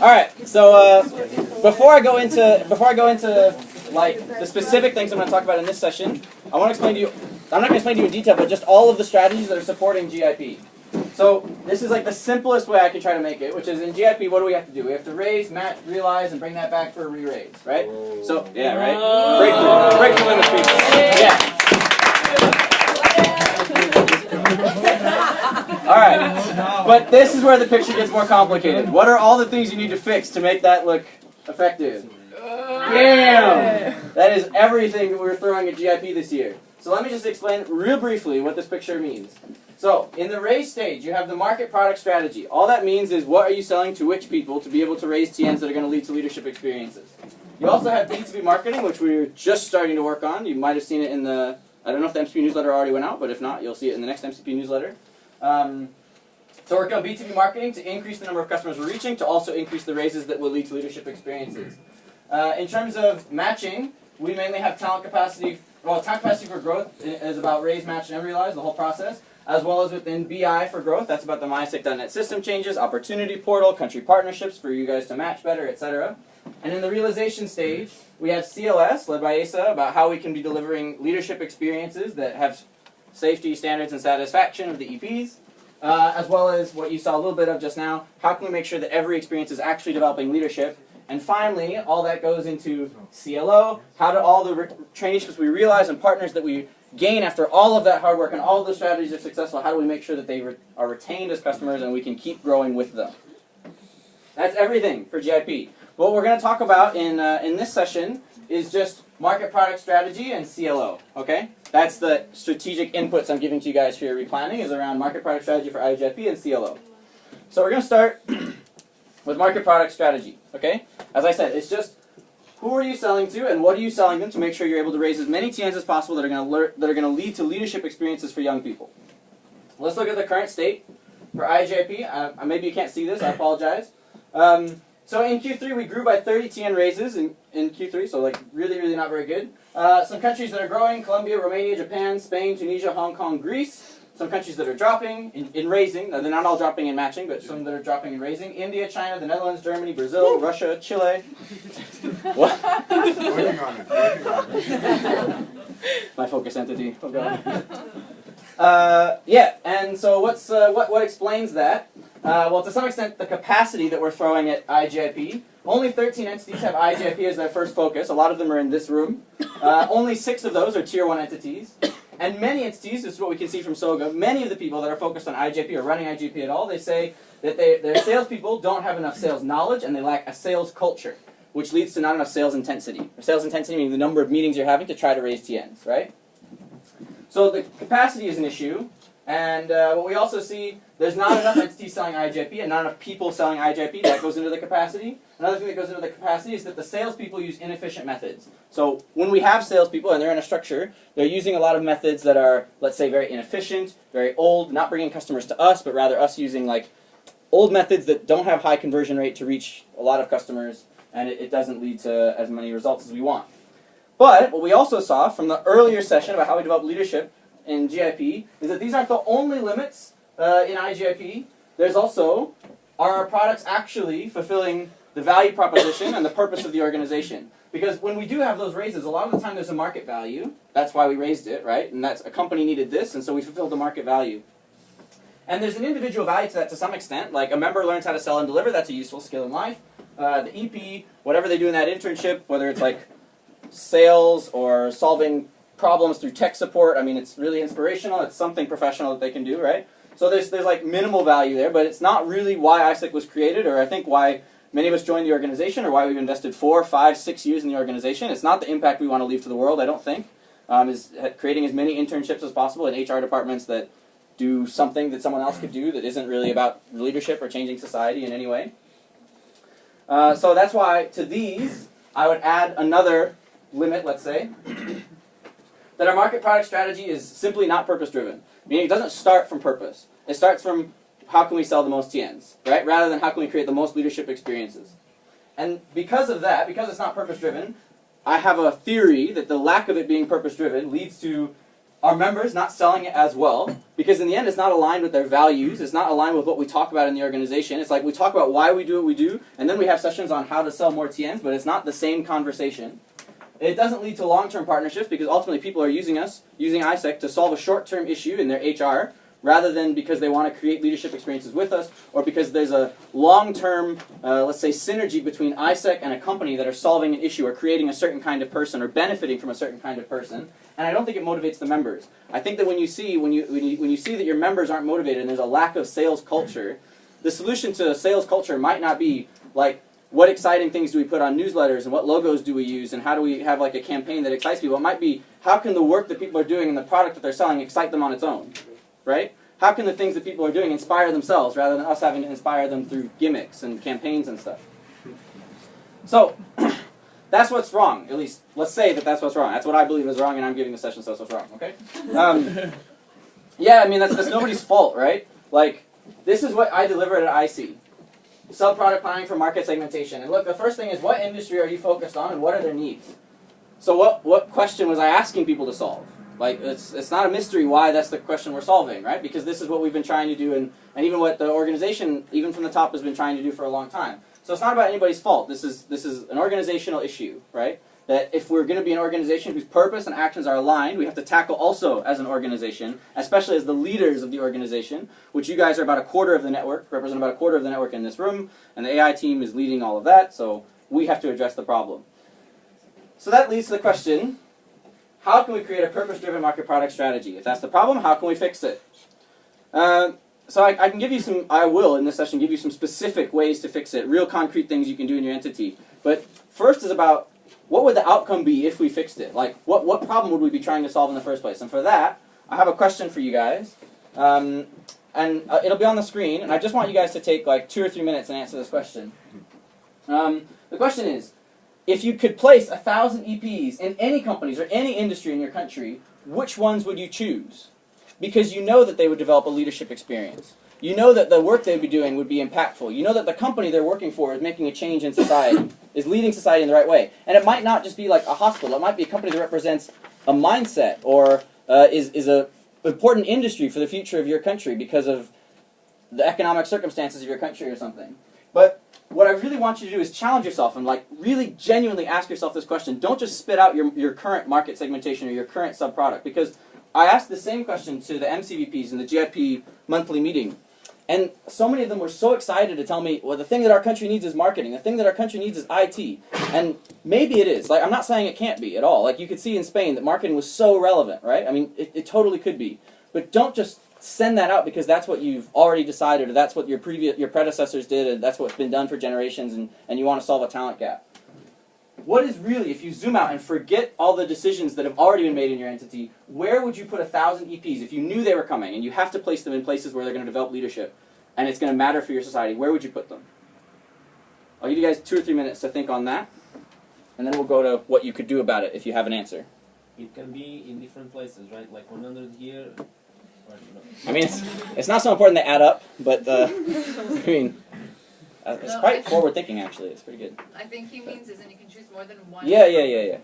All right. So before I go into like the specific things I'm going to talk about in this session, I want to explain to you. I'm not going to explain to you in detail, but just all of the strategies that are supporting GIP. So this is like the simplest way I can try to make it, which is in GIP, what do we have to do? We have to raise, match, realize, and bring that back for a re-raise, right? So yeah, right. Breakthrough in the speech. Yeah. All right, but this is where the picture gets more complicated. What are all the things you need to fix to make that look effective? Damn! That is everything we're throwing at GIP this year. So let me just explain real briefly what this picture means. So in the raise stage, you have the market product strategy. All that means is what are you selling to which people to be able to raise TNs that are going to lead to leadership experiences. You also have B2B marketing, which we're just starting to work on. You might have seen it in the, I don't know if the MCP newsletter already went out, but if not, you'll see it in the next MCP newsletter. So working on B2B marketing to increase the number of customers we're reaching, to also increase the raises that will lead to leadership experiences. In terms of matching, we mainly have talent capacity. Well, talent capacity for growth is about raise, match, and realize, the whole process, as well as within BI for growth. That's about the MySec.net system changes, opportunity portal, country partnerships for you guys to match better, etc. And in the realization stage, we have CLS, led by Asa, about how we can be delivering leadership experiences that have safety, standards, and satisfaction of the EPs, as well as what you saw a little bit of just now, how can we make sure that every experience is actually developing leadership. And finally, all that goes into CLO, how do all the traineeships we realize and partners that we gain after all of that hard work and all of the strategies are successful, how do we make sure that they are retained as customers and we can keep growing with them? That's everything for GIP. What we're going to talk about in this session is just market product strategy and CLO, okay? That's the strategic inputs I'm giving to you guys for your replanning is around market product strategy for iGIP and CLO. So we're going to start with market product strategy, okay? As I said, it's just who are you selling to and what are you selling them to make sure you're able to raise as many TNs as possible that are going to lead to leadership experiences for young people. Let's look at the current state for iGIP. Maybe you can't see this, I apologize. So in Q3 we grew by 30 TN raises in Q3, so like really not very good. Some countries that are growing: Colombia, Romania, Japan, Spain, Tunisia, Hong Kong, Greece. Some countries that are dropping in raising. They're not all dropping in matching, but some that are dropping in raising: India, China, the Netherlands, Germany, Brazil, Russia, Chile. What? Working on it. My focus entity. Oh God. Yeah, and so what explains that? Well, to some extent, the capacity that we're throwing at iGIP. Only 13 entities have iGIP as their first focus. A lot of them are in this room. Only 6 of those are Tier 1 entities. And many entities, this is what we can see from SOGA, many of the people that are focused on iGIP or running iGIP at all, they say that their salespeople don't have enough sales knowledge and they lack a sales culture, which leads to not enough sales intensity. Or sales intensity meaning the number of meetings you're having to try to raise TNs, right? So the capacity is an issue. And what we also see, there's not enough entities selling iGIP and not enough people selling iGIP. That goes into the capacity. Another thing that goes into the capacity is that the salespeople use inefficient methods. So when we have salespeople and they're in a structure, they're using a lot of methods that are, let's say, very inefficient, very old, not bringing customers to us, but rather us using like old methods that don't have high conversion rate to reach a lot of customers, and it doesn't lead to as many results as we want. But what we also saw from the earlier session about how we develop leadership in GIP is that these aren't the only limits in iGIP. There's also, are our products actually fulfilling the value proposition and the purpose of the organization? Because when we do have those raises, a lot of the time there's a market value. That's why we raised it, right? And that's a company needed this, and so we fulfilled the market value. And there's an individual value to that to some extent. Like a member learns how to sell and deliver, that's a useful skill in life. The EP, whatever they do in that internship, whether it's like sales or solving problems through tech support, I mean, it's really inspirational. It's something professional that they can do, right? So there's like minimal value there, but it's not really why ISEC was created, or I think why many of us joined the organization, or why we've invested 4, 5, 6 years in the organization. It's not the impact we want to leave to the world, I don't think. Is creating as many internships as possible in HR departments that do something that someone else could do that isn't really about leadership or changing society in any way. So that's why to these, I would add another limit, let's say, that our market product strategy is simply not purpose-driven. Meaning it doesn't start from purpose. It starts from how can we sell the most TNs, right? Rather than how can we create the most leadership experiences. And because of that, because it's not purpose-driven, I have a theory that the lack of it being purpose-driven leads to our members not selling it as well, because in the end it's not aligned with their values, it's not aligned with what we talk about in the organization. It's like we talk about why we do what we do, and then we have sessions on how to sell more TNs, but it's not the same conversation. It doesn't lead to long-term partnerships, because ultimately people are using us, using ISEC, to solve a short-term issue in their HR, rather than because they want to create leadership experiences with us, or because there's a long-term, let's say, synergy between ISEC and a company that are solving an issue, or creating a certain kind of person, or benefiting from a certain kind of person. And I don't think it motivates the members. I think that when you see that your members aren't motivated and there's a lack of sales culture, the solution to sales culture might not be like, what exciting things do we put on newsletters, and what logos do we use, and how do we have like a campaign that excites people? It might be, how can the work that people are doing and the product that they're selling excite them on its own, right? How can the things that people are doing inspire themselves rather than us having to inspire them through gimmicks and campaigns and stuff? So, that's what's wrong. At least, let's say that that's what's wrong. That's what I believe is wrong, and I'm giving the session, so that's what's wrong, okay? Yeah, I mean, that's nobody's fault, right? Like, this is what I delivered at IC. Sub-product planning for market segmentation. And look, the first thing is, what industry are you focused on, and what are their needs? So what question was I asking people to solve? Like, it's not a mystery why that's the question we're solving, right? Because this is what we've been trying to do, and even what the organization, even from the top, has been trying to do for a long time. So it's not about anybody's fault. This is an organizational issue, right? That if we're going to be an organization whose purpose and actions are aligned, we have to tackle also as an organization, especially as the leaders of the organization, which you guys are about a quarter of the network, represent about a quarter of the network in this room, and the AI team is leading all of that, so we have to address the problem. So that leads to the question, how can we create a purpose-driven market product strategy? If that's the problem, how can we fix it? So I can give you some, I will in this session give you some specific ways to fix it, real concrete things you can do in your entity. But first is about, what would the outcome be if we fixed it? Like, what problem would we be trying to solve in the first place? And for that, I have a question for you guys. And it'll be on the screen, and I just want you guys to take like 2 or 3 minutes and answer this question. The question is, if you could place 1,000 EPs in any companies or any industry in your country, which ones would you choose? Because you know that they would develop a leadership experience. You know that the work they'd be doing would be impactful. You know that the company they're working for is making a change in society, is leading society in the right way. And it might not just be like a hospital. It might be a company that represents a mindset, or is an important industry for the future of your country because of the economic circumstances of your country or something. But what I really want you to do is challenge yourself and like really genuinely ask yourself this question. Don't just spit out your current market segmentation or your current sub-product, because I asked the same question to the MCVPs in the GIP monthly meeting, and so many of them were so excited to tell me, well, the thing that our country needs is marketing. The thing that our country needs is IT. And maybe it is. Like, I'm not saying it can't be at all. Like, you could see in Spain that marketing was so relevant, right? I mean, it totally could be. But don't just send that out because that's what you've already decided, or that's what your predecessors did, and that's what's been done for generations, and you want to solve a talent gap. What is really, if you zoom out and forget all the decisions that have already been made in your entity, where would you put 1,000 EPs if you knew they were coming and you have to place them in places where they're going to develop leadership and it's going to matter for your society? Where would you put them? I'll give you guys 2 or 3 minutes to think on that, and then we'll go to what you could do about it if you have an answer. It can be in different places, right? Like 100 here. Or, I mean, it's not so important they add up, but I mean, it's quite forward thinking actually. It's pretty good. I think he means is, and you can choose more than one. Yeah.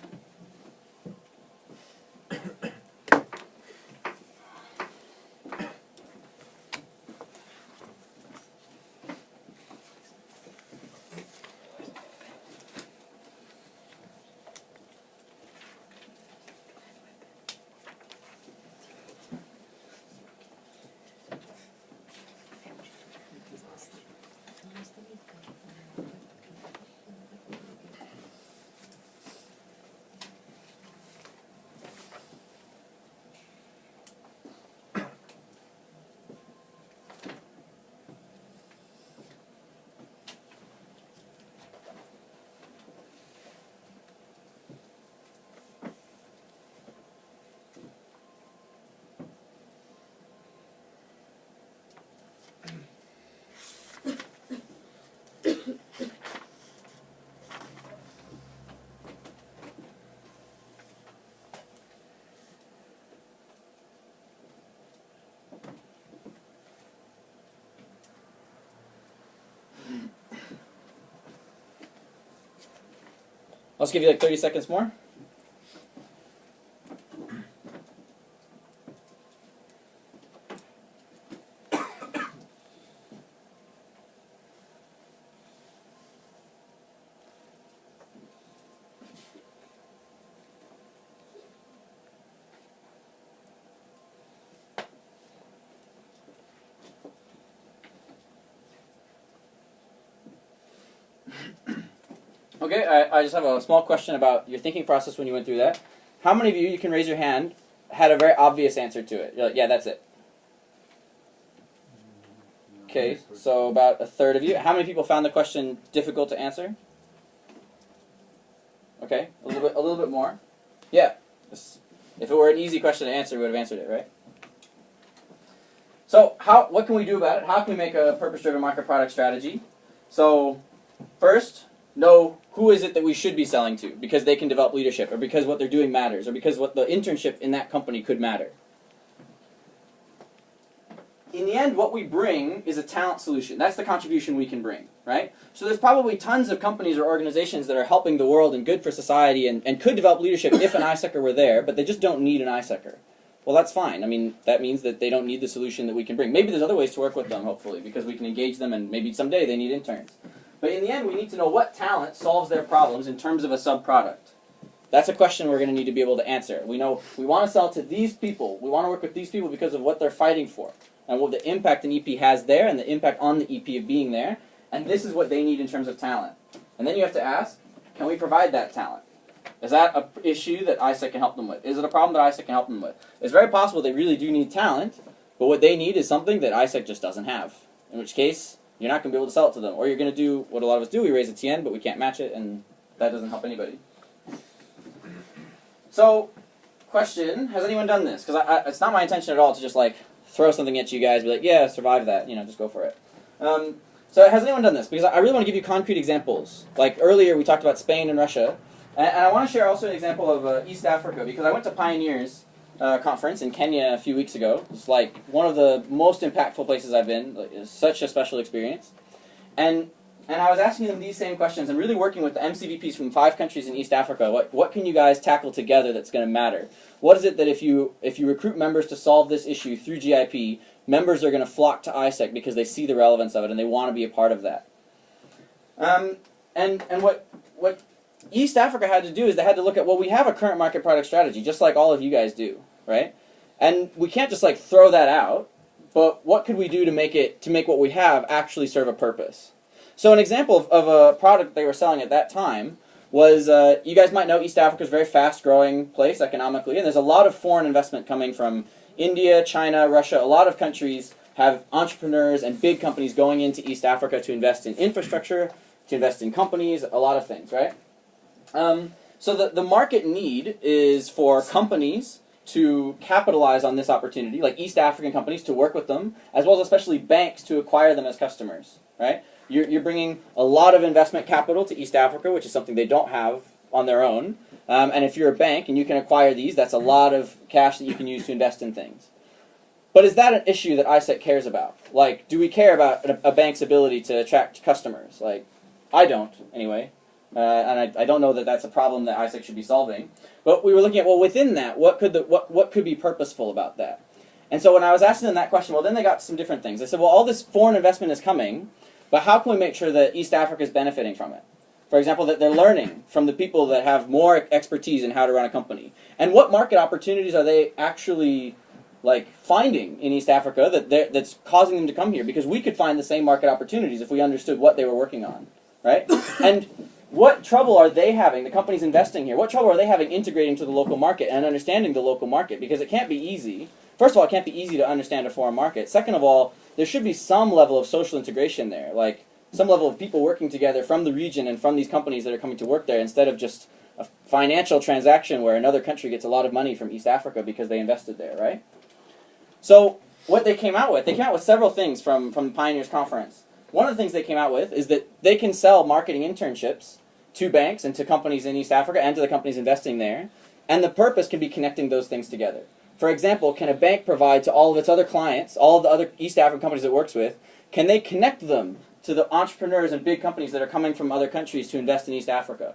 I'll just give you like 30 seconds more. Okay, I just have a small question about your thinking process when you went through that. How many of you can raise your hand, had a very obvious answer to it? You're like, yeah, that's it. Okay, so about a third of you. How many people found the question difficult to answer? Okay, a little bit more. Yeah, if it were an easy question to answer, we would have answered it, right? So what can we do about it? How can we make a purpose-driven market product strategy? So first, know who is it that we should be selling to because they can develop leadership, or because what they're doing matters, or because what the internship in that company could matter. In the end, what we bring is a talent solution. That's the contribution we can bring, right? So there's probably tons of companies or organizations that are helping the world and good for society and could develop leadership if an ISECer were there, but they just don't need an ISECer. Well, that's fine. I mean, that means that they don't need the solution that we can bring. Maybe there's other ways to work with them, hopefully, because we can engage them and maybe someday they need interns. But in the end, we need to know what talent solves their problems in terms of a sub-product. That's a question we're going to need to be able to answer. We know we want to sell to these people. We want to work with these people because of what they're fighting for, and what the impact an EP has there, and the impact on the EP of being there. And this is what they need in terms of talent. And then you have to ask, can we provide that talent? Is that an issue that ISEC can help them with? Is it a problem that ISEC can help them with? It's very possible they really do need talent, but what they need is something that ISEC just doesn't have. In which case, you're not going to be able to sell it to them. Or you're going to do what a lot of us do, we raise a TN, but we can't match it, and that doesn't help anybody. So, question, has anyone done this? Because it's not my intention at all to just like throw something at you guys, be like, yeah, survive that, just go for it. So has anyone done this? Because I really want to give you concrete examples. Like earlier we talked about Spain and Russia, and I want to share also an example of East Africa, because I went to Pioneers conference in Kenya a few weeks ago. It's like one of the most impactful places I've been. It's such a special experience. And I was asking them these same questions and really working with the MCVPs from 5 countries in East Africa. What can you guys tackle together that's going to matter? What is it that if you recruit members to solve this issue through GIP, members are going to flock to ISEC because they see the relevance of it and they want to be a part of that? And what East Africa had to do is they had to look at, well, we have a current market product strategy, just like all of you guys do, right? And we can't just like throw that out, but what could we do to make what we have actually serve a purpose? So an example of a product they were selling at that time was, you guys might know East Africa is a very fast-growing place economically, and there's a lot of foreign investment coming from India, China, Russia. A lot of countries have entrepreneurs and big companies going into East Africa to invest in infrastructure, to invest in companies, a lot of things, right? So the market need is for companies to capitalize on this opportunity, like East African companies to work with them, as well as especially banks to acquire them as customers, right? You're bringing a lot of investment capital to East Africa, which is something they don't have on their own. And if you're a bank and you can acquire these, that's a lot of cash that you can use to invest in things. But is that an issue that ISEC cares about? Like, do we care about a bank's ability to attract customers? Like, I don't, anyway. And I don't know that that's a problem that ISEC should be solving. But we were looking at, well, within that, what could be purposeful about that? And so when I was asking them that question, well, then they got some different things. They said, well, all this foreign investment is coming, but how can we make sure that East Africa is benefiting from it? For example, that they're learning from the people that have more expertise in how to run a company. And what market opportunities are they actually finding in East Africa that's causing them to come here? Because we could find the same market opportunities if we understood what they were working on, right? And what trouble are they having, the companies investing here, what trouble are they having integrating to the local market and understanding the local market? Because it can't be easy. First of all, it can't be easy to understand a foreign market. Second of all, there should be some level of social integration there, like some level of people working together from the region and from these companies that are coming to work there, instead of just a financial transaction where another country gets a lot of money from East Africa because they invested there, right? So what they came out with several things from the Pioneers Conference. One of the things they came out with is that they can sell marketing internships to banks and to companies in East Africa and to the companies investing there, and the purpose can be connecting those things together. For example, can a bank provide to all of its other clients, all of the other East African companies it works with, can they connect them to the entrepreneurs and big companies that are coming from other countries to invest in East Africa?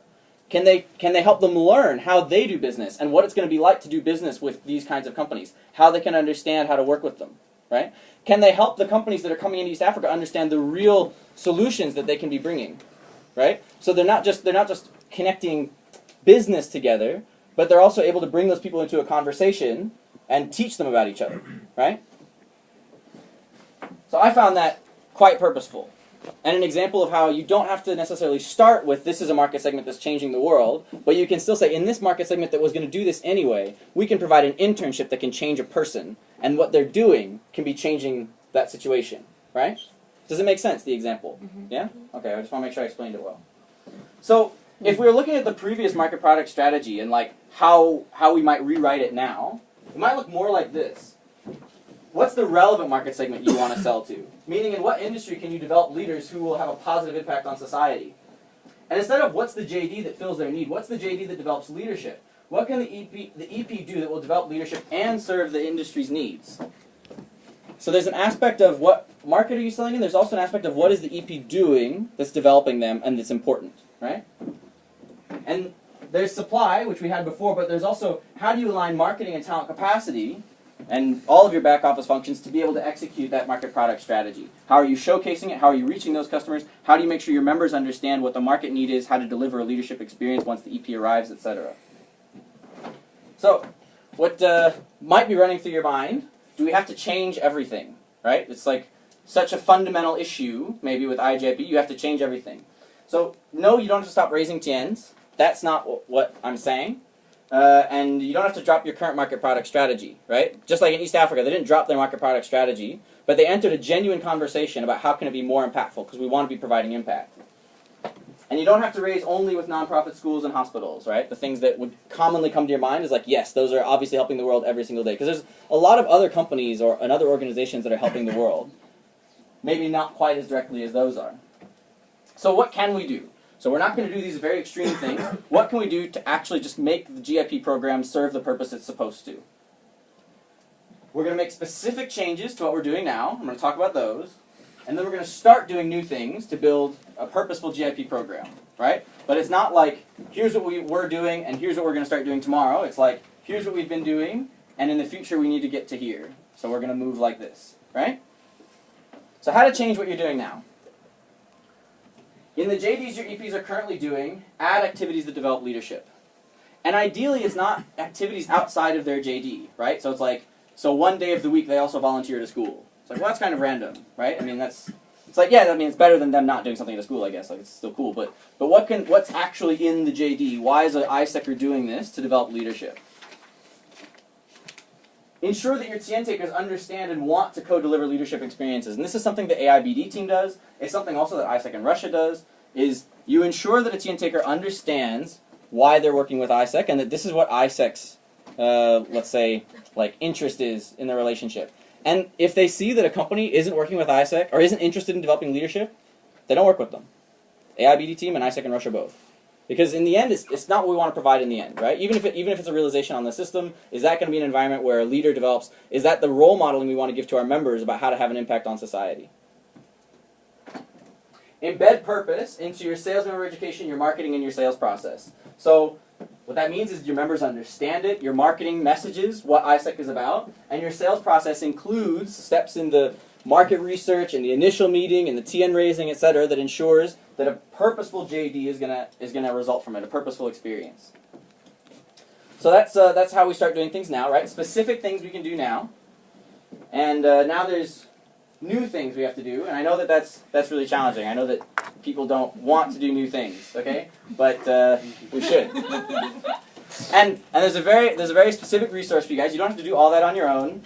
Can they help them learn how they do business and what it's going to be like to do business with these kinds of companies, how they can understand how to work with them, right? Can they help the companies that are coming into East Africa understand the real solutions that they can be bringing, right? So they're not just connecting business together, but they're also able to bring those people into a conversation and teach them about each other, right? So I found that quite purposeful. and an example of how you don't have to necessarily start with this is a market segment that's changing the world, but you can still say in this market segment that was going to do this anyway, we can provide an internship that can change a person, and what they're doing can be changing that situation, right? Does it make sense, the example? Yeah? Okay, I just want to make sure I explained it well. So, if we were looking at the previous market product strategy and like how we might rewrite it now, it might look more like this. What's the relevant market segment you want to sell to? Meaning, in what industry can you develop leaders who will have a positive impact on society? And instead of what's the JD that fills their need, what's the JD that develops leadership? What can the EP do that will develop leadership and serve the industry's needs? So there's an aspect of what market are you selling in, there's also an aspect of what is the EP doing that's developing them and that's important, right? And there's supply, which we had before, but there's also how do you align marketing and talent capacity and all of your back office functions to be able to execute that market product strategy. How are you showcasing it? How are you reaching those customers? How do you make sure your members understand what the market need is, how to deliver a leadership experience once the EP arrives, etc. So, what might be running through your mind, do we have to change everything, right? It's like such a fundamental issue, maybe with iGIP, you have to change everything. So, no, you don't have to stop raising TNs. That's not what I'm saying. And you don't have to drop your current market product strategy, right? Just like in East Africa, they didn't drop their market product strategy, but they entered a genuine conversation about how can it be more impactful, because we want to be providing impact. And you don't have to raise only with nonprofit schools and hospitals, right? The things that would commonly come to your mind is like, yes, those are obviously helping the world every single day, because there's a lot of other companies and other organizations that are helping the world. Maybe not quite as directly as those are. So what can we do? So we're not going to do these very extreme things. What can we do to actually just make the GIP program serve the purpose it's supposed to? We're going to make specific changes to what we're doing now. I'm going to talk about those. And then we're going to start doing new things to build a purposeful GIP program, right? But it's not like, here's what we were doing and here's what we're going to start doing tomorrow. It's like, here's what we've been doing and in the future we need to get to here. So we're going to move like this, right? So how to change what you're doing now? In the JDs your EPs are currently doing, add activities that develop leadership. And ideally, it's not activities outside of their JD, right? So it's like, so one day of the week they also volunteer to school. It's like, well, that's kind of random, right? I mean, it's like, yeah, I mean, it's better than them not doing something at school, I guess. Like, it's still cool. But what's actually in the JD? Why is an ISECer doing this to develop leadership? Ensure that your TN takers understand and want to co-deliver leadership experiences. And this is something the AIBD team does. It's something also that ISEC in Russia does, is you ensure that a TN taker understands why they're working with ISEC and that this is what ISEC's, let's say, like interest is in the relationship. And if they see that a company isn't working with ISEC or isn't interested in developing leadership, they don't work with them. AIBD team and ISEC in Russia both. Because in the end, it's not what we want to provide in the end, right? Even if it's a realization on the system, is that going to be an environment where a leader develops? Is that the role modeling we want to give to our members about how to have an impact on society? Embed purpose into your sales member education, your marketing, and your sales process. So what that means is your members understand it, your marketing messages, what ISEC is about, and your sales process includes steps in the market research and the initial meeting and the TN raising, etc., that ensures that a purposeful JD is gonna result from it, a purposeful experience. So that's how we start doing things now, right? Specific things we can do now, and now there's new things we have to do, and I know that that's really challenging. I know that people don't want to do new things, okay? But we should. And there's a very specific resource for you guys. You don't have to do all that on your own.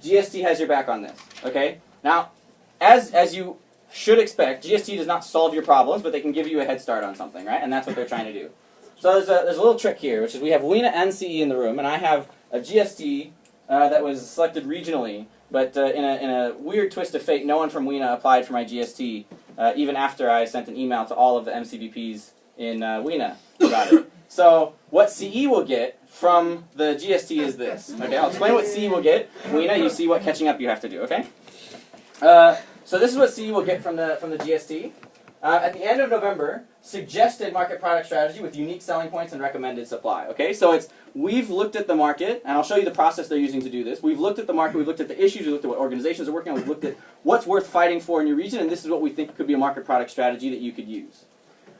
GST has your back on this, okay? Now, as you should expect, GST does not solve your problems, but they can give you a head start on something, right? And that's what they're trying to do. So there's a little trick here, which is we have WENA and CE in the room, and I have a GST that was selected regionally, but in a weird twist of fate, no one from WENA applied for my GST, even after I sent an email to all of the MCVPs in WENA about it. So what CE will get from the GST is this. Okay, I'll explain what CE will get. WENA, you see what catching up you have to do, okay? So this is what CE will get from the GST. At the end of November, suggested market product strategy with unique selling points and recommended supply. Okay, so we've looked at the market, and I'll show you the process they're using to do this. We've looked at the market, we've looked at the issues, we've looked at what organizations are working on, we've looked at what's worth fighting for in your region, and this is what we think could be a market product strategy that you could use.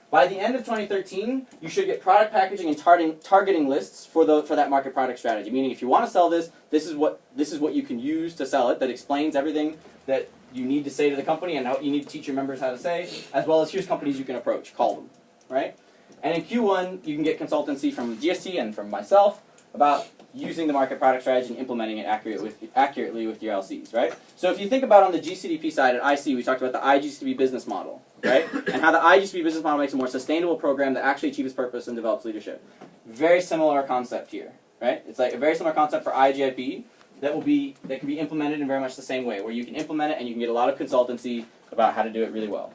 By the end of 2013, you should get product packaging and targeting lists for that market product strategy. Meaning, if you want to sell this, this is what you can use to sell it. That explains everything that you need to say to the company and what you need to teach your members how to say, as well as here's companies you can approach, call them, right? And in Q1, you can get consultancy from GST and from myself about using the market product strategy and implementing it accurately with your LCs, right? So if you think about on the GCDP side at IC, we talked about the iGCP business model, right? And how the iGCP business model makes a more sustainable program that actually achieves purpose and develops leadership. Very similar concept here, right? It's like a very similar concept for iGIP that can be implemented in very much the same way, where you can implement it and you can get a lot of consultancy about how to do it really well.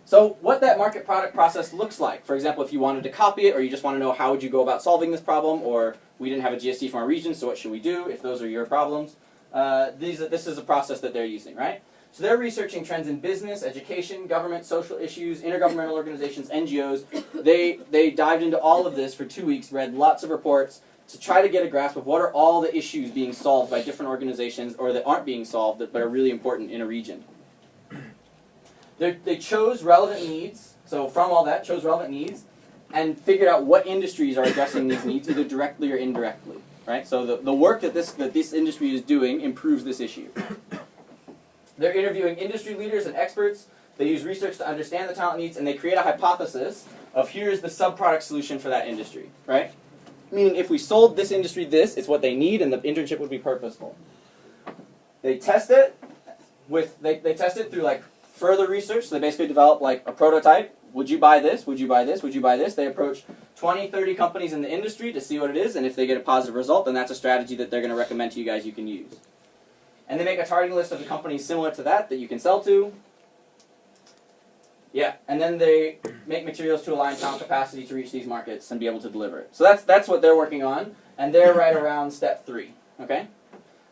So what that market product process looks like, for example, if you wanted to copy it, or you just want to know how would you go about solving this problem, or we didn't have a GST from our region, so what should we do if those are your problems? This is a process that they're using, right? So they're researching trends in business, education, government, social issues, intergovernmental organizations, NGOs. They dived into all of this for 2 weeks, read lots of reports to try to get a grasp of what are all the issues being solved by different organizations, or that aren't being solved but are really important in a region. They chose relevant needs, so from all that, chose relevant needs, and figured out what industries are addressing these needs, either directly or indirectly, right? So the work that this industry is doing improves this issue. They're interviewing industry leaders and experts. They use research to understand the talent needs, and they create a hypothesis of here's the sub-product solution for that industry, right? Meaning if we sold this industry this, it's what they need, and the internship would be purposeful. They test it they test it through like further research. So they basically develop like a prototype. Would you buy this? Would you buy this? Would you buy this? They approach 20, 30 companies in the industry to see what it is, and if they get a positive result, then that's a strategy that they're going to recommend to you guys you can use. And they make a targeting list of the companies similar to that you can sell to. Yeah, and then they make materials to align talent capacity to reach these markets and be able to deliver it. So that's what they're working on, and they're right around step 3, okay?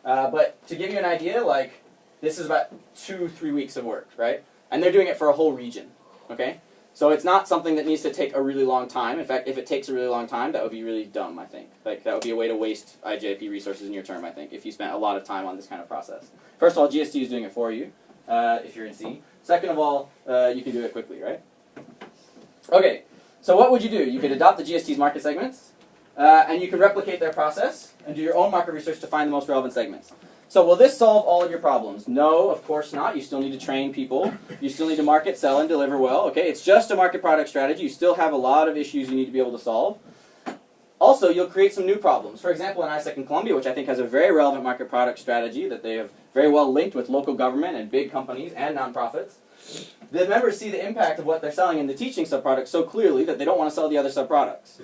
But to give you an idea, like, this is about 2-3 weeks of work, right? And they're doing it for a whole region, okay? So it's not something that needs to take a really long time. In fact, if it takes a really long time, that would be really dumb, I think. Like, that would be a way to waste iGIP resources in your term, I think, if you spent a lot of time on this kind of process. First of all, GST is doing it for you, if you're in C. Second of all, you can do it quickly, right? Okay, so what would you do? You could adopt the GST's market segments, and you can replicate their process and do your own market research to find the most relevant segments. So will this solve all of your problems? No, of course not. You still need to train people. You still need to market, sell, and deliver well. Okay, it's just a market product strategy. You still have a lot of issues you need to be able to solve. Also, you'll create some new problems. For example, in ISEC in Columbia, which I think has a very relevant market product strategy that they have very well linked with local government and big companies and nonprofits, the members see the impact of what they're selling in the teaching subproducts so clearly that they don't want to sell the other subproducts.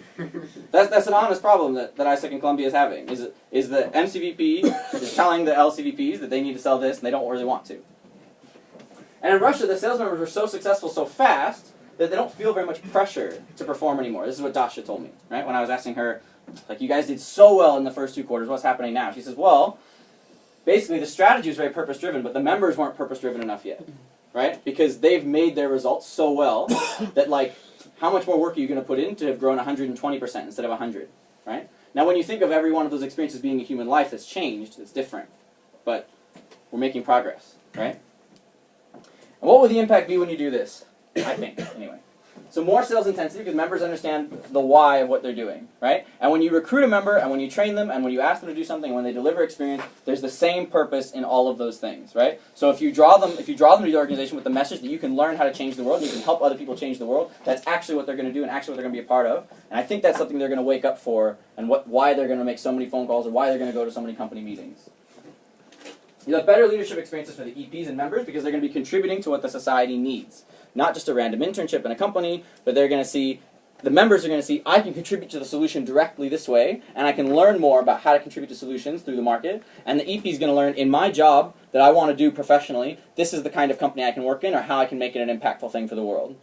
That's an honest problem that ISEC in Columbia is having, is the MCVP is telling the LCVPs that they need to sell this and they don't really want to. And in Russia, the sales members were so successful so fast that they don't feel very much pressure to perform anymore. This is what Dasha told me, right? When I was asking her, like, you guys did so well in the first 2 quarters, what's happening now? She says, well, basically the strategy was very purpose-driven, but the members weren't purpose-driven enough yet, right? Because they've made their results so well that, like, how much more work are you going to put in to have grown 120% instead of 100, right? Now, when you think of every one of those experiences being a human life that's changed, it's different, but we're making progress, right? And what will the impact be when you do this? I think, anyway. So more sales intensity because members understand the why of what they're doing, right? And when you recruit a member, and when you train them, and when you ask them to do something, and when they deliver experience, there's the same purpose in all of those things, right? So if you draw them to the organization with the message that you can learn how to change the world, and you can help other people change the world, that's actually what they're going to do, and actually what they're going to be a part of. And I think that's something they're going to wake up for, and why they're going to make so many phone calls, or why they're going to go to so many company meetings. You'll have better leadership experiences for the EPs and members because they're going to be contributing to what the society needs. Not just a random internship in a company, but they're going to see, the members are going to see, I can contribute to the solution directly this way, and I can learn more about how to contribute to solutions through the market. And the EP is going to learn, in my job that I want to do professionally, this is the kind of company I can work in, or how I can make it an impactful thing for the world.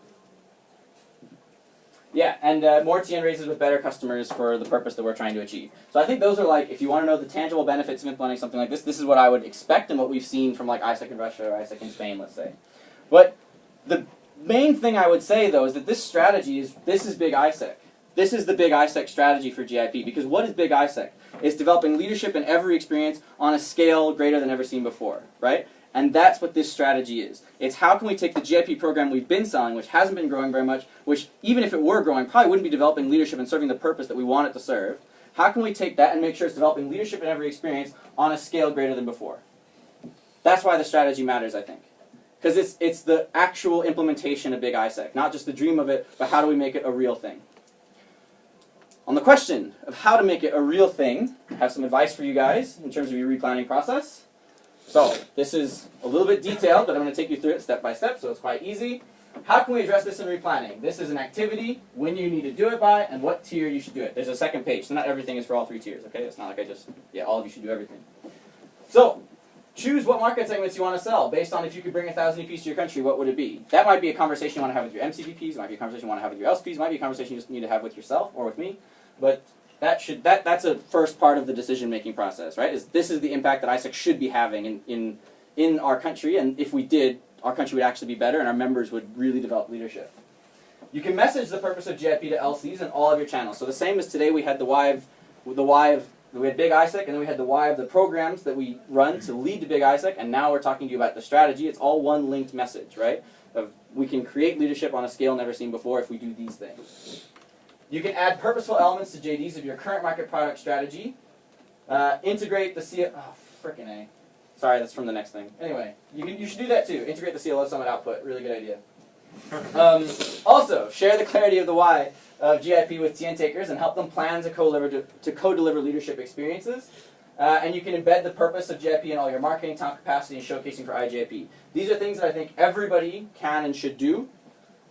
Yeah, and more TN raises with better customers for the purpose that we're trying to achieve. So I think those are, like, if you want to know the tangible benefits of implementing something like this is what I would expect and what we've seen from, like, ISEC in Russia or ISEC in Spain, let's say. But the main thing I would say, though, is that this strategy this is big ISEC. This is the big ISEC strategy for GIP, because what is big ISEC? It's developing leadership in every experience on a scale greater than ever seen before, right? And that's what this strategy is. It's how can we take the GIP program we've been selling, which hasn't been growing very much, which even if it were growing, probably wouldn't be developing leadership and serving the purpose that we want it to serve. How can we take that and make sure it's developing leadership in every experience on a scale greater than before? That's why the strategy matters, I think. Because it's the actual implementation of Big ISEC, not just the dream of it, but how do we make it a real thing. On the question of how to make it a real thing, I have some advice for you guys in terms of your replanning process. So this is a little bit detailed, but I'm going to take you through it step by step, so it's quite easy. How can we address this in replanning? This is an activity, when you need to do it by, and what tier you should do it. There's a second page, so not everything is for all 3 tiers, okay? It's not like I just, all of you should do everything. So, choose what market segments you want to sell based on if you could bring 1,000 EPs to your country, what would it be? That might be a conversation you want to have with your MCPs, it might be a conversation you want to have with your LCPs, it might be a conversation you just need to have with yourself or with me. But that's a first part of the decision-making process, right? This is the impact that ISEC should be having in our country, and if we did, our country would actually be better and our members would really develop leadership. You can message the purpose of GIP to LCs in all of your channels. So the same as today, we had we had Big ISEC, and then we had the why of the programs that we run to lead to Big ISEC, and now we're talking to you about the strategy. It's all one linked message, right? We can create leadership on a scale never seen before if we do these things. You can add purposeful elements to JDs of your current market product strategy. Integrate the CLO. Oh, frickin' A. Sorry, that's from the next thing. Anyway, you should do that too. Integrate the CLO Summit output. Really good idea. Also, share the clarity of the why of GIP with TN takers and help them plan to co-deliver leadership experiences. And you can embed the purpose of GIP in all your marketing, time capacity, and showcasing for iGIP. These are things that I think everybody can and should do.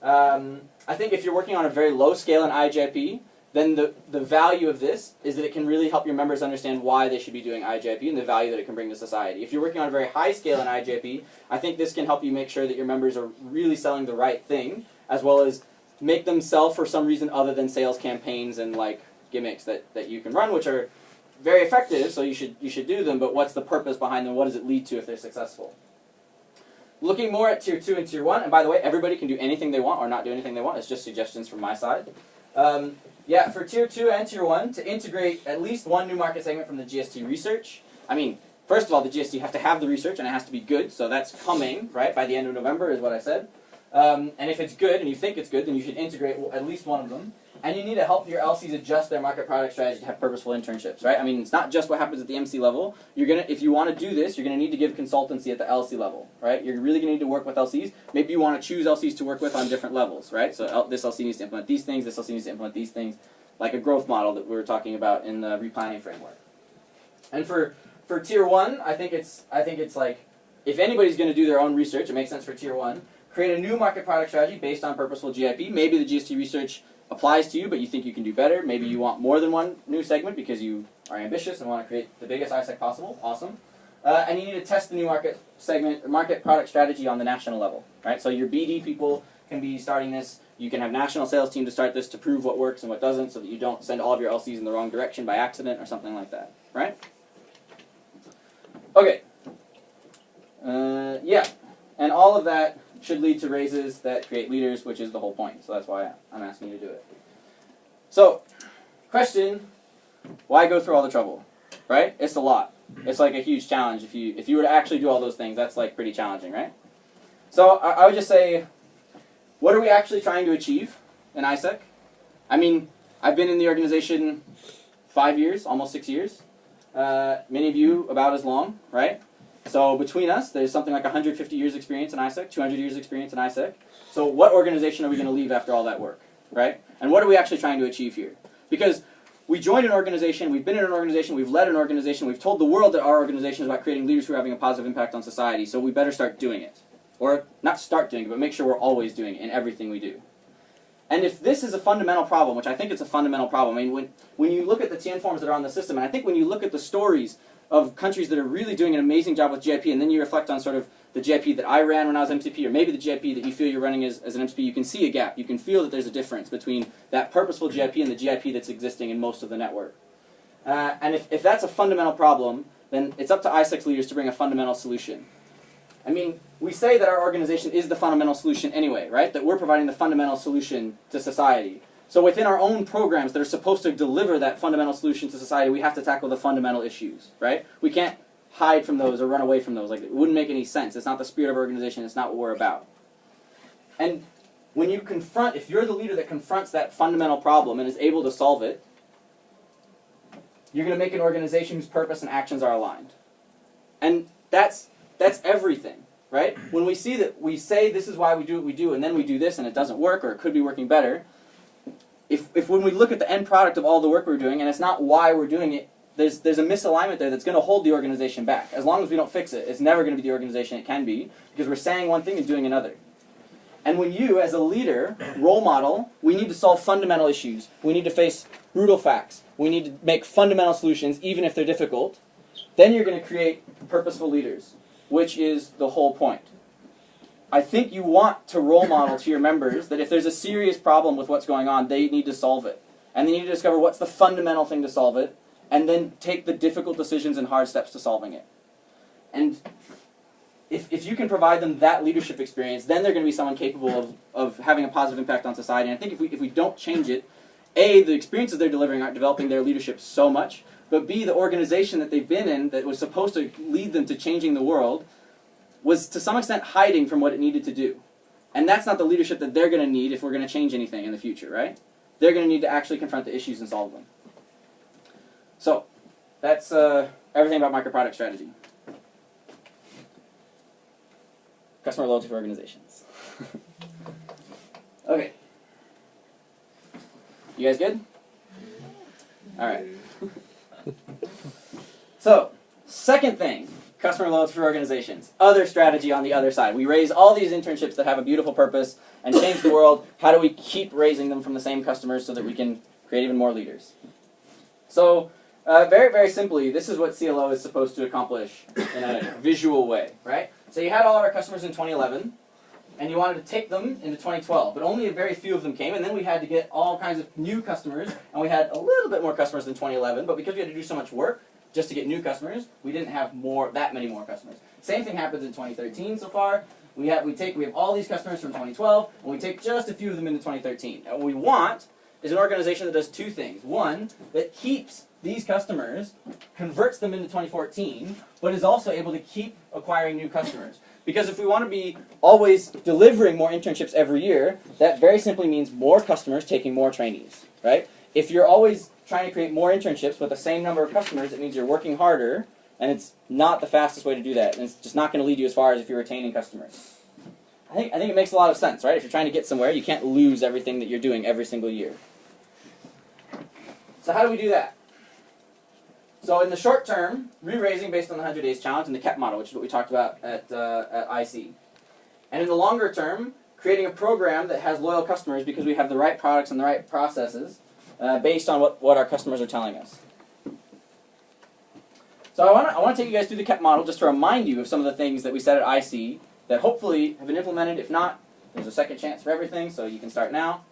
I think if you're working on a very low scale in iGIP, then the value of this is that it can really help your members understand why they should be doing iGIP and the value that it can bring to society. If you're working on a very high scale in iGIP, I think this can help you make sure that your members are really selling the right thing, as well as make them sell for some reason other than sales campaigns and like gimmicks that you can run, which are very effective, so you should do them, but what's the purpose behind them? What does it lead to if they're successful? Looking more at Tier 2 and Tier 1, and by the way, everybody can do anything they want or not do anything they want. It's just suggestions from my side. Yeah, for Tier 2 and Tier 1, to integrate at least one new market segment from the GST research. I mean, first of all, the GST have to have the research, and it has to be good, so that's coming, right, by the end of November is what I said. And if it's good, and you think it's good, then you should integrate at least one of them. And you need to help your LCs adjust their market product strategy to have purposeful internships, right? I mean, it's not just what happens at the MC level. If you want to do this, you're going to need to give consultancy at the LC level, right? You're really going to need to work with LCs. Maybe you want to choose LCs to work with on different levels, right? So this LC needs to implement these things, this LC needs to implement these things, like a growth model that we were talking about in the replanning framework. And for Tier 1, I think it's like, if anybody's going to do their own research, it makes sense for Tier 1. Create a new market product strategy based on purposeful GIP. Maybe the GST research applies to you, but you think you can do better. Maybe you want more than one new segment because you are ambitious and want to create the biggest ISEC possible. Awesome. And you need to test the new market product strategy on the national level, right? So your BD people can be starting this. You can have national sales team to start this to prove what works and what doesn't, so that you don't send all of your LCs in the wrong direction by accident or something like that, right? Okay. Yeah, and all of that should lead to raises that create leaders, which is the whole point. So that's why I'm asking you to do it. So, question, why go through all the trouble, right? It's a lot. It's like a huge challenge. If you were to actually do all those things, that's like pretty challenging, right? So I would just say, what are we actually trying to achieve in ISEC? I mean, I've been in the organization 5 years, almost 6 years. Many of you about as long, right? So between us, there's something like 150 years experience in ISEC, 200 years experience in ISEC. So what organization are we going to leave after all that work, right? And what are we actually trying to achieve here? Because we joined an organization, we've been in an organization, we've led an organization, we've told the world that our organization is about creating leaders who are having a positive impact on society, so we better start doing it. Or not start doing it, but make sure we're always doing it in everything we do. And if this is a fundamental problem, which I think it's a fundamental problem, I mean, when you look at the TN forms that are on the system, and I think when you look at the stories of countries that are really doing an amazing job with GIP, and then you reflect on sort of the GIP that I ran when I was MCP, or maybe the GIP that you feel you're running as an MCP, you can see a gap. You can feel that there's a difference between that purposeful GIP and the GIP that's existing in most of the network. And if that's a fundamental problem, then it's up to ISEC's leaders to bring a fundamental solution. I mean, we say that our organization is the fundamental solution anyway, right? That we're providing the fundamental solution to society. So within our own programs that are supposed to deliver that fundamental solution to society, we have to tackle the fundamental issues, right? We can't hide from those or run away from those. Like, it wouldn't make any sense. It's not the spirit of our organization. It's not what we're about. And when you confront, if you're the leader that confronts that fundamental problem and is able to solve it, you're going to make an organization whose purpose and actions are aligned. And that's that's everything, right? When we see that we say this is why we do what we do, and then we do this and it doesn't work, or it could be working better, if when we look at the end product of all the work we're doing, and it's not why we're doing it, there's a misalignment there that's going to hold the organization back. As long as we don't fix it, it's never going to be the organization it can be, because we're saying one thing and doing another. And when you, as a leader, role model, we need to solve fundamental issues. We need to face brutal facts. We need to make fundamental solutions, even if they're difficult. Then you're going to create purposeful leaders, which is the whole point. I think you want to role model to your members that if there's a serious problem with what's going on, they need to solve it. And they need to discover what's the fundamental thing to solve it, and then take the difficult decisions and hard steps to solving it. And if you can provide them that leadership experience, then they're going to be someone capable of having a positive impact on society. And I think if we don't change it, A, the experiences they're delivering aren't developing their leadership so much, but B, the organization that they've been in that was supposed to lead them to changing the world was to some extent hiding from what it needed to do. And that's not the leadership that they're going to need if we're going to change anything in the future, right? They're going to need to actually confront the issues and solve them. So, that's everything about microproduct strategy. Customer loyalty for organizations. Okay. You guys good? All right. So, second thing, customer loyalty for organizations. Other strategy on the other side. We raise all these internships that have a beautiful purpose and change the world. How do we keep raising them from the same customers so that we can create even more leaders? So, very, very simply, this is what CLO is supposed to accomplish in a visual way, right? So you had all of our customers in 2011, and you wanted to take them into 2012, but only a very few of them came, and then we had to get all kinds of new customers, and we had a little bit more customers than 2011, but because we had to do so much work just to get new customers, we didn't have that many more customers. Same thing happens in 2013 so far. We have all these customers from 2012, and we take just a few of them into 2013. And what we want is an organization that does two things. One, that keeps these customers, converts them into 2014, but is also able to keep acquiring new customers. Because if we want to be always delivering more internships every year, that very simply means more customers taking more trainees, right? If you're always trying to create more internships with the same number of customers, it means you're working harder, and it's not the fastest way to do that, and it's just not going to lead you as far as if you're retaining customers. I think it makes a lot of sense, right? If you're trying to get somewhere, you can't lose everything that you're doing every single year. So how do we do that? So in the short term, re-raising based on the 100 Days Challenge and the KEP model, which is what we talked about at IC. And in the longer term, creating a program that has loyal customers because we have the right products and the right processes based on what our customers are telling us. So I want to take you guys through the KEP model just to remind you of some of the things that we said at IC that hopefully have been implemented. If not, there's a second chance for everything, so you can start now.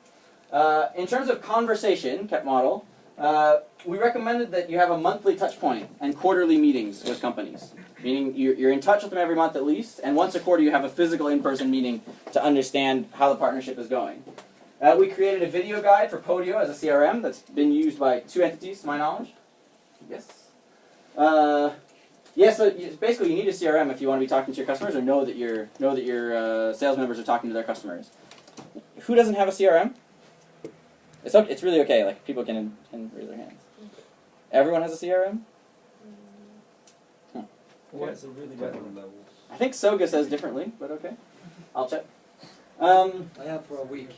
In terms of conversation, KEP model, we recommended that you have a monthly touch point and quarterly meetings with companies. Meaning you're in touch with them every month at least, and once a quarter you have a physical in-person meeting to understand how the partnership is going. We created a video guide for Podio as a CRM that's been used by 2 entities to my knowledge. Yes? So basically you need a CRM if you want to be talking to your customers or know that your sales members are talking to their customers. Who doesn't have a CRM? It's really okay. Like people can raise their hands. Everyone has a CRM. Huh. What is the really different levels? I think Soga says differently, but okay. I'll check. I have for a week.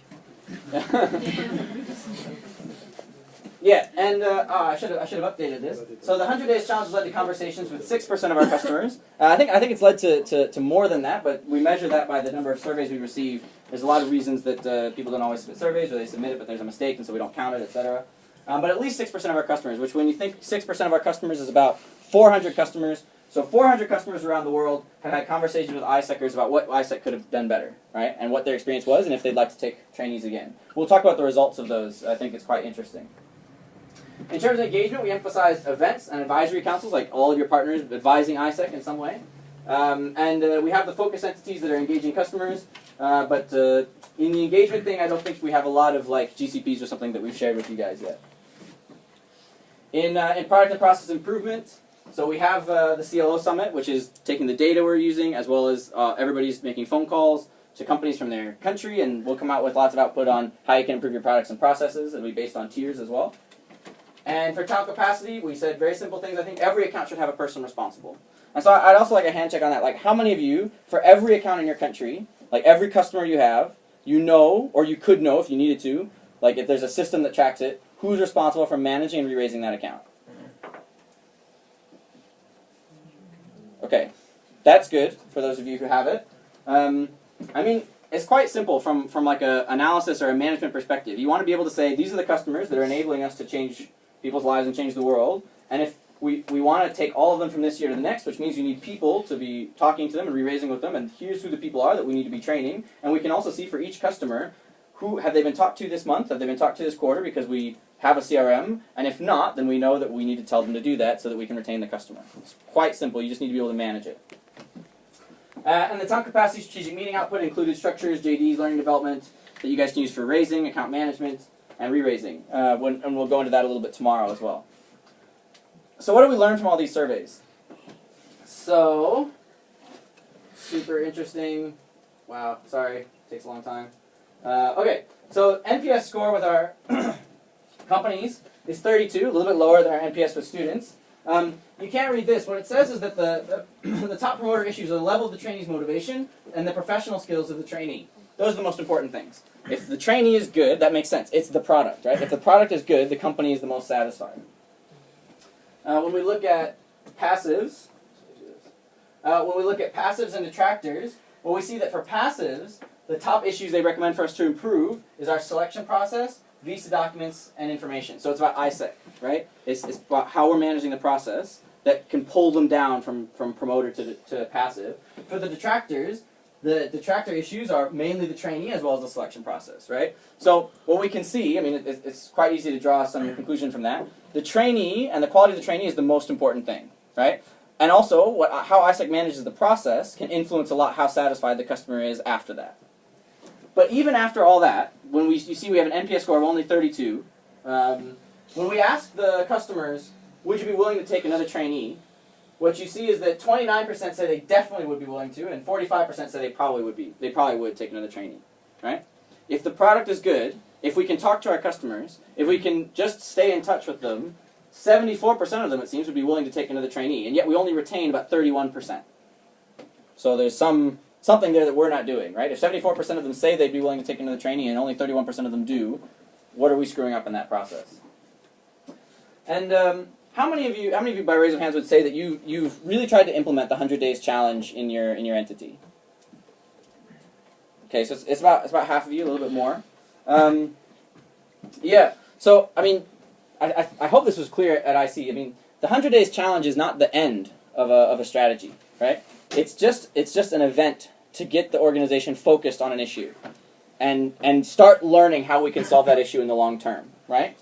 Yeah, and I should have updated this. So the 100 Days Challenge has led to conversations with 6% of our customers. I think it's led to more than that, but we measure that by the number of surveys we receive. There's a lot of reasons that people don't always submit surveys, or they submit it but there's a mistake and so we don't count it, etc. But at least 6% of our customers, which when you think 6% of our customers is about 400 customers. So 400 customers around the world have had conversations with ISECers about what ISEC could have done better, right? And what their experience was and if they'd like to take trainees again. We'll talk about the results of those. I think it's quite interesting. In terms of engagement, we emphasized events and advisory councils, like all of your partners advising ISEC in some way. We have the focus entities that are engaging customers, but in the engagement thing, I don't think we have a lot of like GCPs or something that we've shared with you guys yet. In product and process improvement, so we have the CLO Summit, which is taking the data we're using, as well as everybody's making phone calls to companies from their country, and we'll come out with lots of output on how you can improve your products and processes. It'll be based on tiers as well. And for talent capacity, we said very simple things. I think every account should have a person responsible. And so I'd also like a hand check on that. Like, how many of you, for every account in your country, like every customer you have, you know, or you could know if you needed to, like if there's a system that tracks it, who's responsible for managing and re-raising that account? Okay, that's good for those of you who have it. I mean, it's quite simple from like a analysis or a management perspective. You want to be able to say, these are the customers that are enabling us to change people's lives and change the world. And if we want to take all of them from this year to the next, which means you need people to be talking to them and re-raising with them, and here's who the people are that we need to be training. And we can also see for each customer, who have they been talked to this month, have they been talked to this quarter, because we have a CRM, and if not, then we know that we need to tell them to do that so that we can retain the customer. It's quite simple, you just need to be able to manage it. And the time capacity strategic meeting output included structures, JDs, learning development, that you guys can use for raising, account management, and re-raising. And we'll go into that a little bit tomorrow as well. So what do we learn from all these surveys? So, super interesting. Wow, sorry, takes a long time. Okay, so NPS score with our companies is 32, a little bit lower than our NPS with students. You can't read this. What it says is that the top promoter issues are the level of the trainee's motivation and the professional skills of the trainee. Those are the most important things. If the trainee is good, that makes sense. It's the product, right? If the product is good, the company is the most satisfied. When we look at passives, and detractors, well, we see that for passives, the top issues they recommend for us to improve is our selection process, visa documents, and information. So it's about ISEC, right? It's about how we're managing the process that can pull them down from promoter to passive. For the detractors, the detractor issues are mainly the trainee as well as the selection process, right? So what we can see, I mean, it's quite easy to draw some conclusion from that. The trainee and the quality of the trainee is the most important thing, right? And also, how ISEC manages the process can influence a lot how satisfied the customer is after that. But even after all that, when you see we have an NPS score of only 32, when we ask the customers, would you be willing to take another trainee, what you see is that 29% say they definitely would be willing to, and 45% say they probably would take another trainee, right? If the product is good, if we can talk to our customers, if we can just stay in touch with them, 74% of them, it seems, would be willing to take another trainee, and yet we only retain about 31%. So there's something there that we're not doing, right? If 74% of them say they'd be willing to take another trainee and only 31% of them do, what are we screwing up in that process? And how many of you, by raise of hands, would say that you've really tried to implement the 100 days challenge in your entity? Okay, so it's about half of you, a little bit more. Yeah. So I mean, I hope this was clear at IC. I mean, the 100 days challenge is not the end of a strategy, right? It's just an event to get the organization focused on an issue, and start learning how we can solve that issue in the long term, right?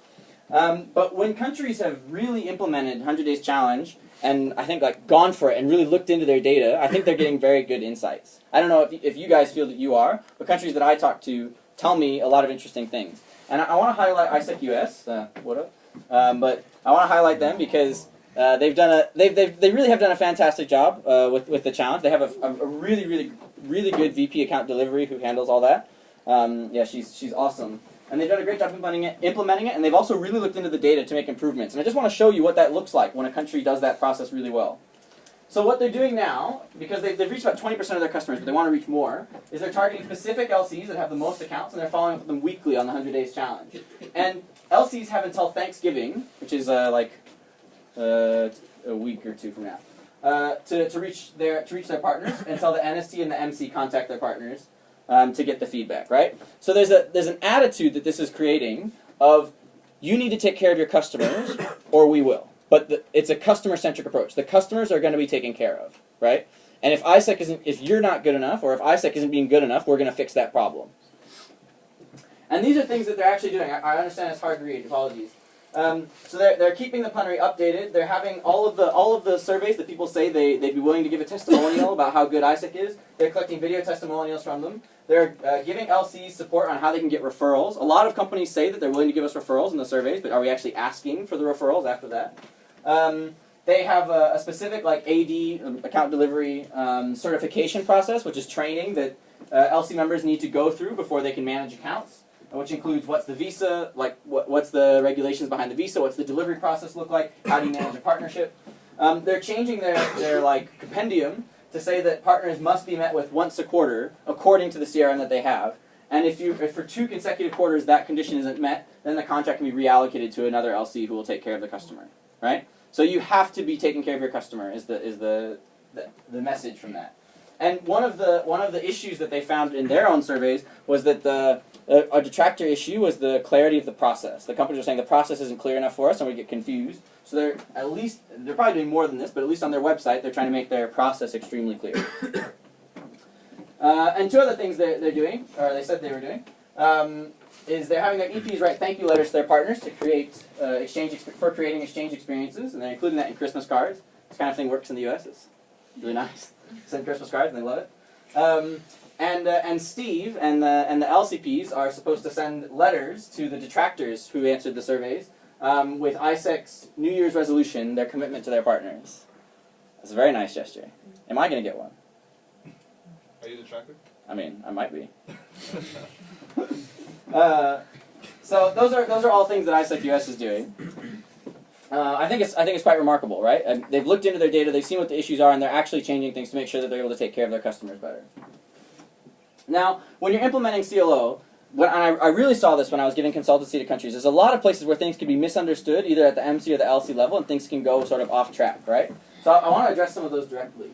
But when countries have really implemented 100 days challenge, and I think like gone for it and really looked into their data, I think they're getting very good insights. I don't know if you guys feel that you are, but countries that I talk to tell me a lot of interesting things. And I want to highlight ISEC US, what up? But I want to highlight them because they really have done a fantastic job with the challenge. They have a really good VP account delivery who handles all that. Yeah, she's awesome. And they've done a great job implementing it, and they've also really looked into the data to make improvements. And I just want to show you what that looks like when a country does that process really well. So what they're doing now, because they've reached about 20% of their customers, but they want to reach more, is they're targeting specific LCs that have the most accounts, and they're following up with them weekly on the 100 days challenge. And LCs have until Thanksgiving, which is like a week or two from now, to reach their partners until the NST and the MC contact their partners to get the feedback, right? So there's an attitude that this is creating of you need to take care of your customers or we will. But it's a customer-centric approach. The customers are going to be taken care of, right? And if you're not good enough, or if ISEC isn't being good enough, we're going to fix that problem. And these are things that they're actually doing. I understand it's hard to read. Apologies. So they're keeping the plenary updated. They're having all of the surveys that people say they'd be willing to give a testimonial about how good ISEC is. They're collecting video testimonials from them. They're giving LCs support on how they can get referrals. A lot of companies say that they're willing to give us referrals in the surveys, but are we actually asking for the referrals after that? They have a specific like AD, account delivery, certification process, which is training that LC members need to go through before they can manage accounts, which includes what's the visa, like what's the regulations behind the visa, what's the delivery process look like, how do you manage a partnership. They're changing their like compendium to say that partners must be met with once a quarter according to the CRM that they have. And if for 2 consecutive quarters that condition isn't met, then the contract can be reallocated to another LC who will take care of the customer, right? So you have to be taking care of your customer is the message from that. And one of the issues that they found in their own surveys was that a detractor issue was the clarity of the process. The companies were saying the process isn't clear enough for us and we get confused. So they're probably doing more than this, but at least on their website they're trying to make their process extremely clear. And 2 other things they're doing, or they said they were doing, is they're having their EPs write thank you letters to their partners to create creating exchange experiences, and they're including that in Christmas cards. This kind of thing works in the US. It's really nice. Send Christmas cards and they love it. And Steve and the LCPs are supposed to send letters to the detractors who answered the surveys with ISEC's New Year's resolution, their commitment to their partners. That's a very nice gesture. Am I going to get one? Are you the tracker? I mean, I might be. So those are all things that ISEC US is doing. I think it's quite remarkable, right? They've looked into their data, they've seen what the issues are, and they're actually changing things to make sure that they're able to take care of their customers better. Now, when you're implementing CLO, I really saw this when I was giving consultancy to countries. There's a lot of places where things can be misunderstood, either at the MC or the LC level, and things can go sort of off track, right? So I want to address some of those directly.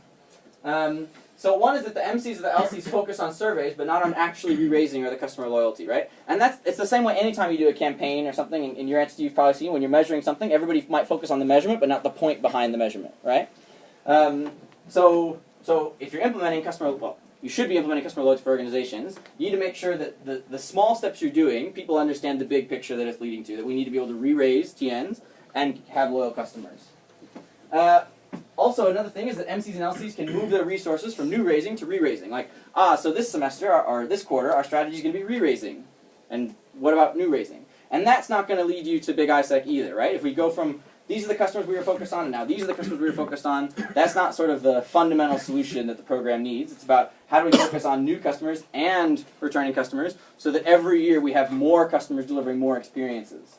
So one is that the MCs or the LCs focus on surveys, but not on actually re-raising or the customer loyalty, right? And it's the same way anytime you do a campaign or something in your entity. You've probably seen when you're measuring something, everybody might focus on the measurement, but not the point behind the measurement, right? So if you're implementing you should be implementing customer loyalty for organizations. You need to make sure that the small steps you're doing, people understand the big picture that it's leading to, that we need to be able to re-raise TNs and have loyal customers. Also, another thing is that MCs and LCs can move their resources from new raising to re-raising. Like, so this semester, or this quarter, our strategy is going to be re-raising. And what about new raising? And that's not going to lead you to big ISEC either, right? If we go from, these are the customers we were focused on, and now these are the customers we were focused on, that's not sort of the fundamental solution that the program needs. It's about how do we focus on new customers and returning customers so that every year we have more customers delivering more experiences.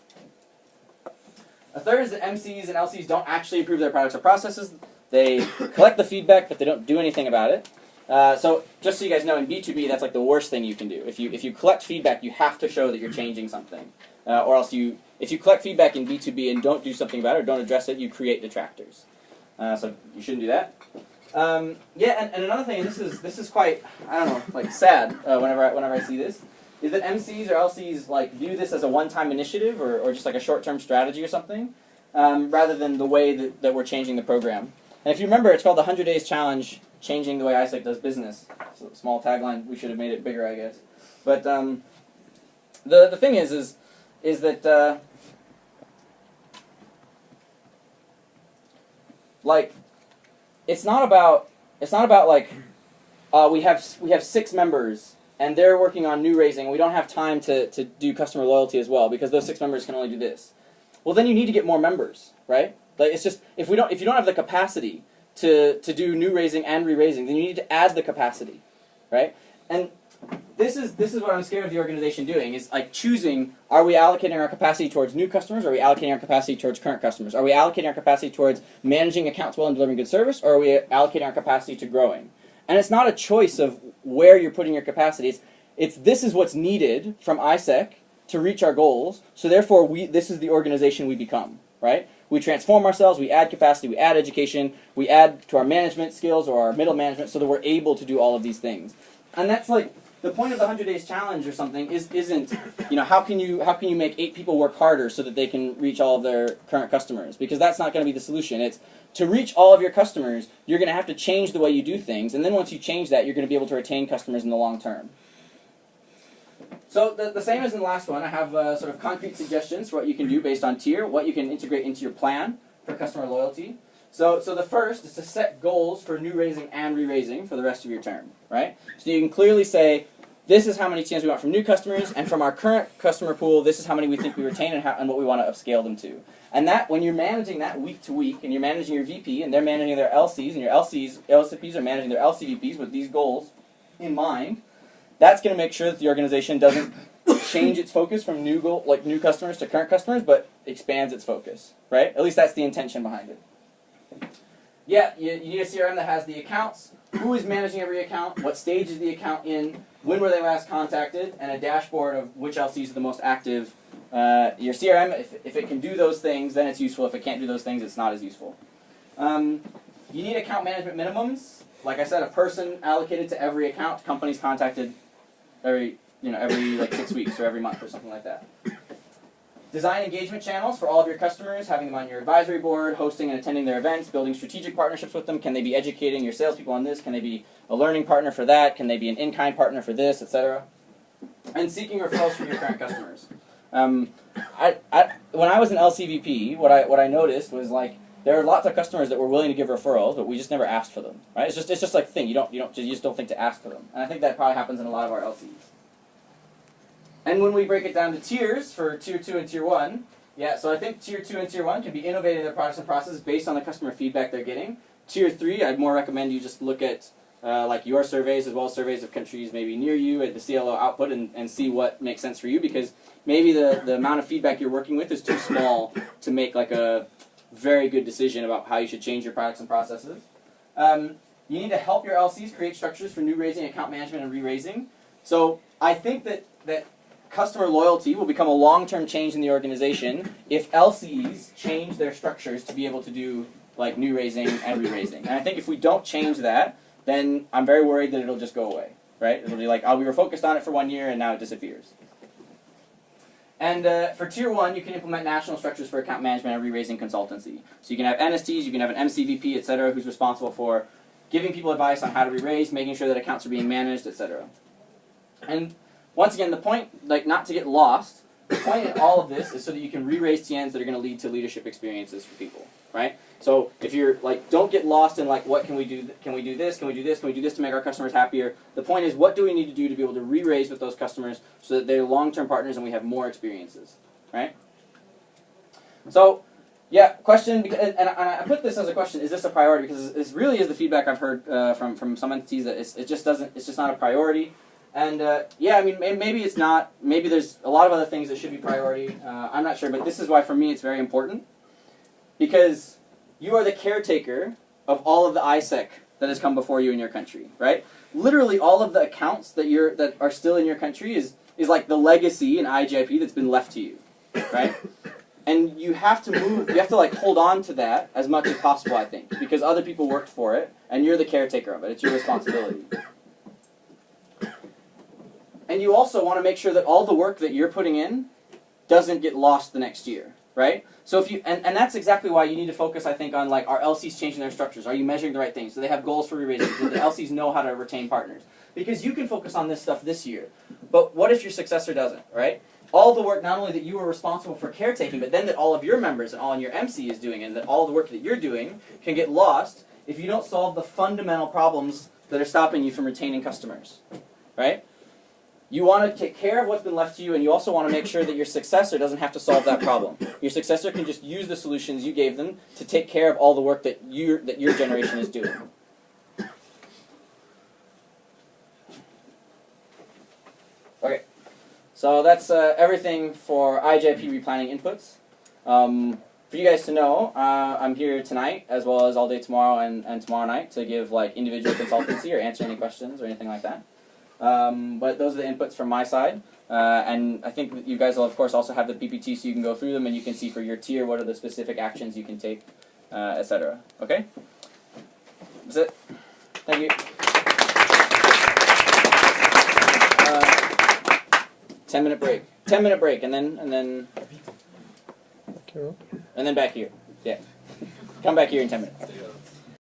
A third is that MCs and LCs don't actually improve their products or processes. They collect the feedback, but they don't do anything about it. So just so you guys know, in B2B, that's like the worst thing you can do. If you collect feedback, you have to show that you're changing something. Or else if you collect feedback in B2B and don't do something about it or don't address it, you create detractors. So you shouldn't do that. Yeah, and another thing, and this is quite, I don't know, like sad whenever I see this, is that MCs or LCs like view this as a one-time initiative or just like a short-term strategy or something, rather than the way that we're changing the program. And if you remember, it's called the 100 Days Challenge, Changing the Way ISEC Does Business. So small tagline, we should have made it bigger, I guess. But the thing is that like it's not about like we have 6 members and they're working on new raising. We don't have time to do customer loyalty as well because those 6 members can only do this. Well, then you need to get more members, right? Like it's just if you don't have the capacity to do new raising and re-raising, then you need to add the capacity, right? And this is what I'm scared of the organization doing is like choosing: are we allocating our capacity towards new customers? Or are we allocating our capacity towards current customers? Are we allocating our capacity towards managing accounts well and delivering good service? Or are we allocating our capacity to growing? And it's not a choice of where you're putting your capacity. It's this is what's needed from ISEC to reach our goals. So therefore, this is the organization we become, right? We transform ourselves, we add capacity, we add education, we add to our management skills or our middle management so that we're able to do all of these things. And that's like the point of the 100 Days Challenge or something isn't, how can you make 8 people work harder so that they can reach all of their current customers? Because that's not going to be the solution. It's to reach all of your customers, you're going to have to change the way you do things, and then once you change that, you're going to be able to retain customers in the long term. So the same as in the last one, I have sort of concrete suggestions for what you can do based on tier, what you can integrate into your plan for customer loyalty. So the first is to set goals for new raising and re-raising for the rest of your term, right? So you can clearly say, this is how many TNs we want from new customers, and from our current customer pool, this is how many we think we retain and what we want to upscale them to. And that, when you're managing that week to week, and you're managing your VP, and they're managing their LCs, and your LCPs are managing their LCVPs with these goals in mind, that's going to make sure that the organization doesn't change its focus from new customers to current customers, but expands its focus, right? At least that's the intention behind it. yeah, you need a CRM that has the accounts, who is managing every account, what stage is the account in, when were they last contacted, and a dashboard of which LCs are the most active. Your CRM, if it can do those things, then it's useful. If it can't do those things, it's not as useful. You need account management minimums. Like I said, a person allocated to every account. Companies contacted every like 6 weeks or every month or something like that. Design engagement channels for all of your customers, having them on your advisory board, hosting and attending their events, building strategic partnerships with them. Can they be educating your salespeople on this? Can they be a learning partner for that? Can they be an in-kind partner for this, etc.? And seeking referrals from your current customers. When I was an LCVP, what I noticed was like there are lots of customers that were willing to give referrals, but we just never asked for them. Right? It's just like a thing. You just don't think to ask for them. And I think that probably happens in a lot of our LCs. And when we break it down to tiers for Tier 2 and Tier 1, yeah, so I think Tier 2 and Tier 1 can be innovating their products and processes based on the customer feedback they're getting. Tier 3, I'd more recommend you just look at like your surveys as well as surveys of countries maybe near you at the CLO output and see what makes sense for you, because maybe the amount of feedback you're working with is too small to make like a very good decision about how you should change your products and processes. You need to help your LCs create structures for new raising, account management, and re-raising. So I think that customer loyalty will become a long-term change in the organization if LCs change their structures to be able to do like new raising and re-raising. And I think if we don't change that, then I'm very worried that it'll just go away, right? It'll be like, oh, we were focused on it for 1 year and now it disappears. And for Tier 1, you can implement national structures for account management and re-raising consultancy. So you can have NSTs, you can have an MCVP, etc., who's responsible for giving people advice on how to re-raise, making sure that accounts are being managed, etc. And once again, the point, like not to get lost, the point in all of this is so that you can re-raise TNs that are going to lead to leadership experiences for people, right? So if you're like, don't get lost in like, what can we do? Can we do this? Can we do this? Can we do this to make our customers happier? The point is, what do we need to do to be able to re-raise with those customers so that they're long-term partners and we have more experiences, right? So, yeah, question, and I put this as a question: is this a priority? Because this really is the feedback I've heard from some entities that it's just not a priority. And yeah, I mean, maybe it's not. Maybe there's a lot of other things that should be priority. I'm not sure, but this is why for me it's very important, because you are the caretaker of all of the ISEC that has come before you in your country, right? Literally, all of the accounts that are still in your country is like the legacy in iGIP that's been left to you, right? And you have to move. You have to like hold on to that as much as possible, I think, because other people worked for it, and you're the caretaker of it. It's your responsibility. And you also want to make sure that all the work that you're putting in doesn't get lost the next year, right? So if you, and that's exactly why you need to focus, I think, on like, are LCs changing their structures? Are you measuring the right things? Do they have goals for re-raising? Do the LCs know how to retain partners? Because you can focus on this stuff this year, but what if your successor doesn't, right? All the work, not only that you are responsible for caretaking, but then that all of your members and all your MC is doing, and that all the work that you're doing can get lost if you don't solve the fundamental problems that are stopping you from retaining customers, right? You want to take care of what's been left to you, and you also want to make sure that your successor doesn't have to solve that problem. Your successor can just use the solutions you gave them to take care of all the work that your generation is doing. Okay, so that's everything for iGIP replanning inputs. For you guys to know, I'm here tonight as well as all day tomorrow and tomorrow night to give like individual consultancy or answer any questions or anything like that. But those are the inputs from my side, and I think that you guys will of course also have the PPT so you can go through them and you can see for your tier what are the specific actions you can take, etc. Okay? That's it. Thank you. 10-minute break. 10-minute break, and then back here. Yeah. Come back here in 10 minutes.